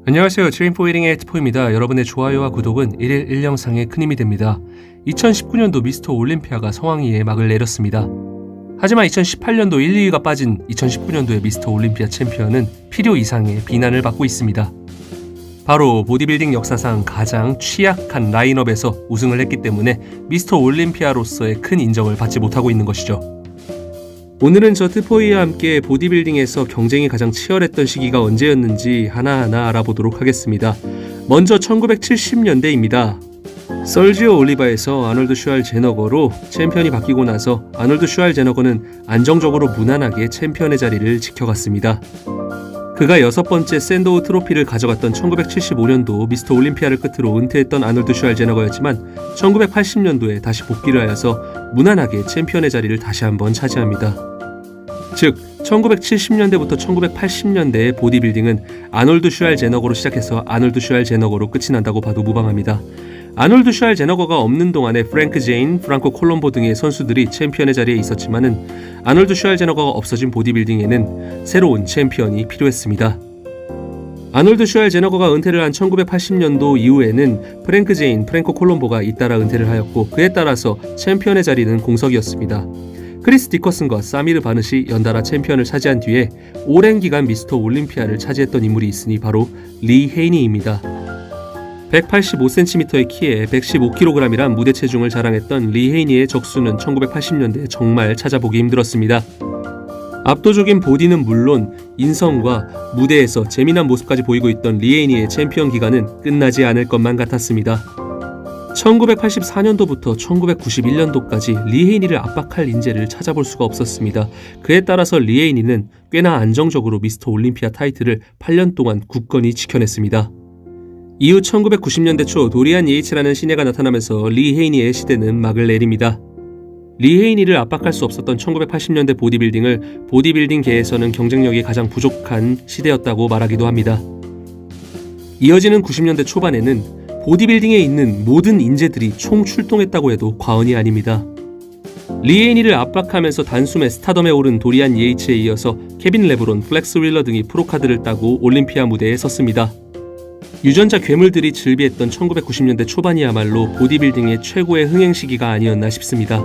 안녕하세요. 트레인포1링의 헤트포입니다. 여러분의 좋아요와 구독은 1일 1영상에 큰 힘이 됩니다. 2019년도 미스터 올림피아가 성황리에 막을 내렸습니다. 하지만 2018년도 1, 2위가 빠진 2019년도의 미스터 올림피아 챔피언은 필요 이상의 비난을 받고 있습니다. 바로 보디빌딩 역사상 가장 취약한 라인업에서 우승을 했기 때문에 미스터 올림피아로서의 큰 인정을 받지 못하고 있는 것이죠. 오늘은 저 트포이와 함께 보디빌딩에서 경쟁이 가장 치열했던 시기가 언제였는지 하나하나 알아보도록 하겠습니다. 먼저 1970년대입니다. 설지오 올리바에서 아놀드 슈왈제너거로 챔피언이 바뀌고 나서 아놀드 슈왈제너거는 안정적으로 무난하게 챔피언의 자리를 지켜갔습니다. 그가 6번째 샌도우 트로피를 가져갔던 1975년도 미스터 올림피아를 끝으로 은퇴했던 아놀드 슈왈제너거였지만 1980년도에 다시 복귀를 하여서 무난하게 챔피언의 자리를 다시 한번 차지합니다. 즉 1970년대부터 1980년대의 보디빌딩은 아놀드 슈왈제너거로 시작해서 아놀드 슈왈제너거로 끝이 난다고 봐도 무방합니다. 아놀드 슈왈제너거가 없는 동안에 프랭크 제인, 프랑코 콜롬보 등의 선수들이 챔피언의 자리에 있었지만은 아놀드 슈왈제너거가 없어진 보디빌딩에는 새로운 챔피언이 필요했습니다. 아놀드 슈왈제너거가 은퇴를 한 1980년도 이후에는 프랭크 제인, 프랑코 콜롬보가 잇따라 은퇴를 하였고 그에 따라서 챔피언의 자리는 공석이었습니다. 크리스 디커슨과 사미르 바느시 연달아 챔피언을 차지한 뒤에 오랜 기간 미스터 올림피아를 차지했던 인물이 있으니 바로 리 헤이니입니다. 185cm의 키에 115kg이란 무대 체중을 자랑했던 리 헤이니의 적수는 1980년대에 정말 찾아보기 힘들었습니다. 압도적인 보디는 물론 인성과 무대에서 재미난 모습까지 보이고 있던 리 헤이니의 챔피언 기간은 끝나지 않을 것만 같았습니다. 1984년도부터 1991년도까지 리 헤이니를 압박할 인재를 찾아볼 수가 없었습니다. 그에 따라서 리 헤이니는 꽤나 안정적으로 미스터 올림피아 타이틀을 8년 동안 굳건히 지켜냈습니다. 이후 1990년대 초 도리안 예이츠라는 신예가 나타나면서 리 헤이니의 시대는 막을 내립니다. 리 헤이니를 압박할 수 없었던 1980년대 보디빌딩을 보디빌딩계에서는 경쟁력이 가장 부족한 시대였다고 말하기도 합니다. 이어지는 90년대 초반에는 보디빌딩에 있는 모든 인재들이 총출동했다고 해도 과언이 아닙니다. 리 헤이니를 압박하면서 단숨에 스타덤에 오른 도리안 예이츠에 이어서 케빈 레브론, 플렉스 윌러 등이 프로카드를 따고 올림피아 무대에 섰습니다. 유전자 괴물들이 즐비했던 1990년대 초반이야말로 보디빌딩의 최고의 흥행 시기가 아니었나 싶습니다.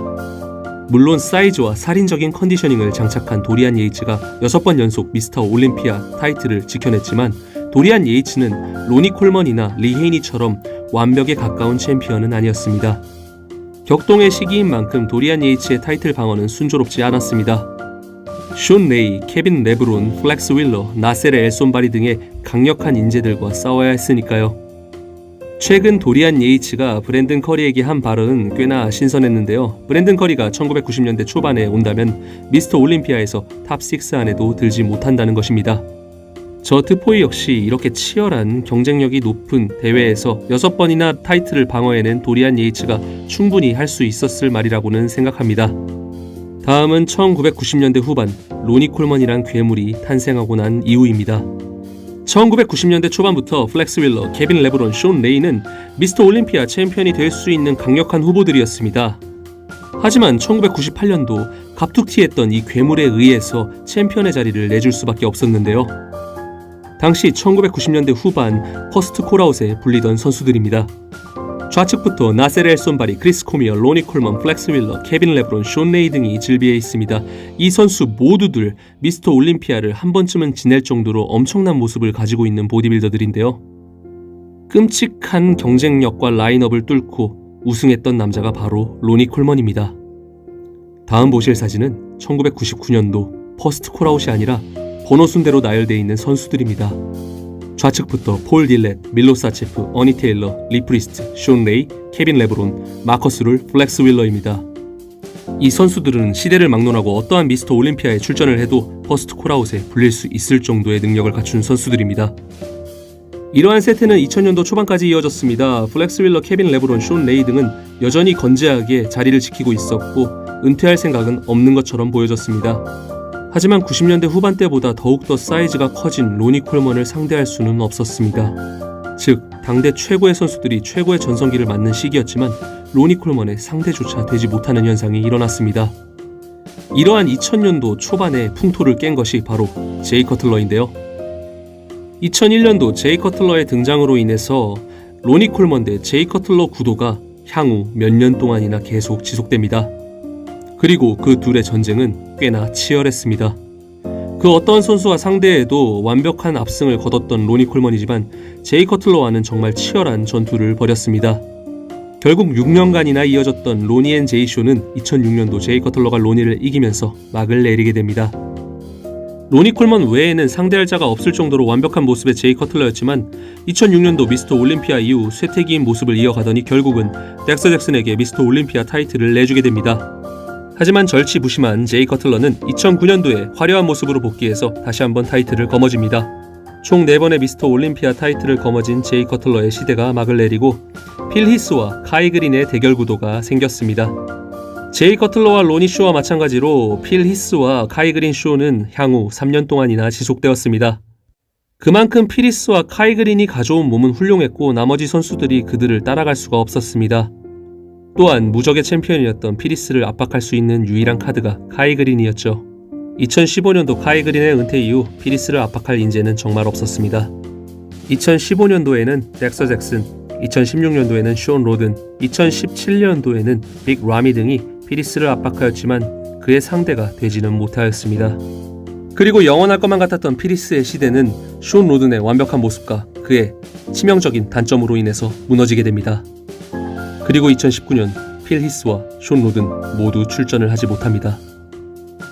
물론 사이즈와 살인적인 컨디셔닝을 장착한 도리안 예이츠가 6번 연속 미스터 올림피아 타이틀을 지켜냈지만 도리안 예이츠는 로니 콜먼이나 리 헤이니처럼 완벽에 가까운 챔피언은 아니었습니다. 격동의 시기인 만큼 도리안 예이츠의 타이틀 방어는 순조롭지 않았습니다. 숀 레이, 케빈 레브론, 플렉스 윌러, 나세르 엘손바리 등의 강력한 인재들과 싸워야 했으니까요. 최근 도리안 예이츠가 브랜든 커리에게 한 발언은 꽤나 신선했는데요. 브랜든 커리가 1990년대 초반에 온다면 미스터 올림피아에서 탑6 안에도 들지 못한다는 것입니다. 저 트포이 역시 이렇게 치열한 경쟁력이 높은 대회에서 6번이나 타이틀을 방어해낸 도리안 예이츠가 충분히 할 수 있었을 말이라고는 생각합니다. 다음은 1990년대 후반 로니 콜먼이란 괴물이 탄생하고 난 이후입니다. 1990년대 초반부터 플렉스 윌러, 케빈 레브론, 숀 레이는 미스터 올림피아 챔피언이 될 수 있는 강력한 후보들이었습니다. 하지만 1998년도 갑툭튀했던 이 괴물에 의해서 챔피언의 자리를 내줄 수밖에 없었는데요. 당시 1990년대 후반 퍼스트 콜아웃에 불리던 선수들입니다. 좌측부터 나세르 엘손바리, 크리스 코미어, 로니 콜먼, 플렉스 윌러, 케빈 레브론, 숀 레이 등이 질비해 있습니다. 이 선수 모두들 미스터 올림피아를 한 번쯤은 지낼 정도로 엄청난 모습을 가지고 있는 보디빌더들인데요. 끔찍한 경쟁력과 라인업을 뚫고 우승했던 남자가 바로 로니 콜먼입니다. 다음 보실 사진은 1999년도 퍼스트 콜아웃이 아니라 번호 순대로 나열되어 있는 선수들입니다. 좌측부터 폴 딜렛, 밀로 사체프, 어니 테일러, 리 프리스트, 숀 레이, 케빈 레브론, 마커스 룰, 플렉스 윌러입니다. 이 선수들은 시대를 막론하고 어떠한 미스터 올림피아에 출전을 해도 퍼스트 콜아웃에 불릴 수 있을 정도의 능력을 갖춘 선수들입니다. 이러한 세태는 2000년도 초반까지 이어졌습니다. 플렉스 윌러, 케빈 레브론, 숀 레이 등은 여전히 건재하게 자리를 지키고 있었고 은퇴할 생각은 없는 것처럼 보여졌습니다. 하지만 90년대 후반때보다 더욱더 사이즈가 커진 로니 콜먼을 상대할 수는 없었습니다. 즉, 당대 최고의 선수들이 최고의 전성기를 맞는 시기였지만 로니 콜먼의 상대조차 되지 못하는 현상이 일어났습니다. 이러한 2000년도 초반에 풍토를 깬 것이 바로 제이 커틀러인데요. 2001년도 제이 커틀러의 등장으로 인해서 로니 콜먼 대 제이 커틀러 구도가 향후 몇 년 동안이나 계속 지속됩니다. 그리고 그 둘의 전쟁은 꽤나 치열했습니다. 그 어떤 선수와 상대해도 완벽한 압승을 거뒀던 로니 콜먼이지만 제이 커틀러와는 정말 치열한 전투를 벌였습니다. 결국 6년간이나 이어졌던 로니 앤 제이 쇼는 2006년도 제이 커틀러가 로니를 이기면서 막을 내리게 됩니다. 로니 콜먼 외에는 상대할 자가 없을 정도로 완벽한 모습의 제이 커틀러였지만 2006년도 미스터 올림피아 이후 쇠퇴기인 모습을 이어가더니 결국은 덱서 잭슨에게 미스터 올림피아 타이틀을 내주게 됩니다. 하지만 절치부심한 제이 커틀러는 2009년도에 화려한 모습으로 복귀해서 다시 한번 타이틀을 거머쥡니다. 총 4번의 미스터 올림피아 타이틀을 거머쥔 제이 커틀러의 시대가 막을 내리고 필 히스와 카이 그린의 대결 구도가 생겼습니다. 제이 커틀러와 로니 쇼와 마찬가지로 필 히스와 카이 그린 쇼는 향후 3년 동안이나 지속되었습니다. 그만큼 필 히스와 카이 그린이 가져온 몸은 훌륭했고 나머지 선수들이 그들을 따라갈 수가 없었습니다. 또한 무적의 챔피언이었던 필 히스를 압박할 수 있는 유일한 카드가 카이 그린이었죠. 2015년도 카이 그린의 은퇴 이후 필 히스를 압박할 인재는 정말 없었습니다. 2015년도에는 덱서 잭슨, 2016년도에는 숀 로든, 2017년도에는 빅 라미 등이 필 히스를 압박하였지만 그의 상대가 되지는 못하였습니다. 그리고 영원할 것만 같았던 필 히스의 시대는 숀 로든의 완벽한 모습과 그의 치명적인 단점으로 인해서 무너지게 됩니다. 그리고 2019년 필 히스와 숀 로든 모두 출전을 하지 못합니다.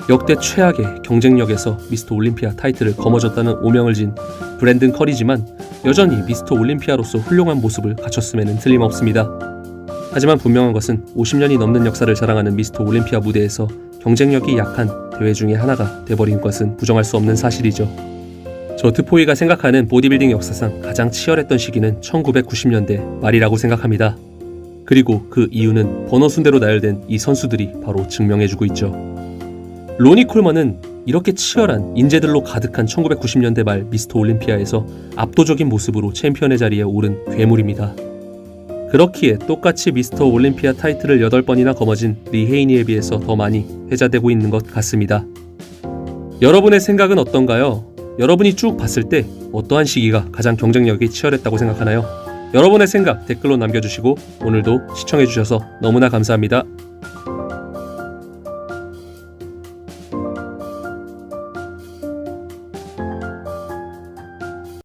역대 최악의 경쟁력에서 미스터 올림피아 타이틀을 거머쥐었다는 오명을 진 브랜든 커리지만 여전히 미스터 올림피아로서 훌륭한 모습을 갖췄음에는 틀림없습니다. 하지만 분명한 것은 50년이 넘는 역사를 자랑하는 미스터 올림피아 무대에서 경쟁력이 약한 대회 중에 하나가 돼버린 것은 부정할 수 없는 사실이죠. 저 트포이가 생각하는 보디빌딩 역사상 가장 치열했던 시기는 1990년대 말이라고 생각합니다. 그리고 그 이유는 번호 순대로 나열된 이 선수들이 바로 증명해주고 있죠. 로니 콜먼은 이렇게 치열한 인재들로 가득한 1990년대 말 미스터 올림피아에서 압도적인 모습으로 챔피언의 자리에 오른 괴물입니다. 그렇기에 똑같이 미스터 올림피아 타이틀을 8번이나 거머쥔 리 헤이니에 비해서 더 많이 회자되고 있는 것 같습니다. 여러분의 생각은 어떤가요? 여러분이 쭉 봤을 때 어떠한 시기가 가장 경쟁력이 치열했다고 생각하나요? 여러분의 생각 댓글로 남겨주시고 오늘도 시청해주셔서 너무나 감사합니다.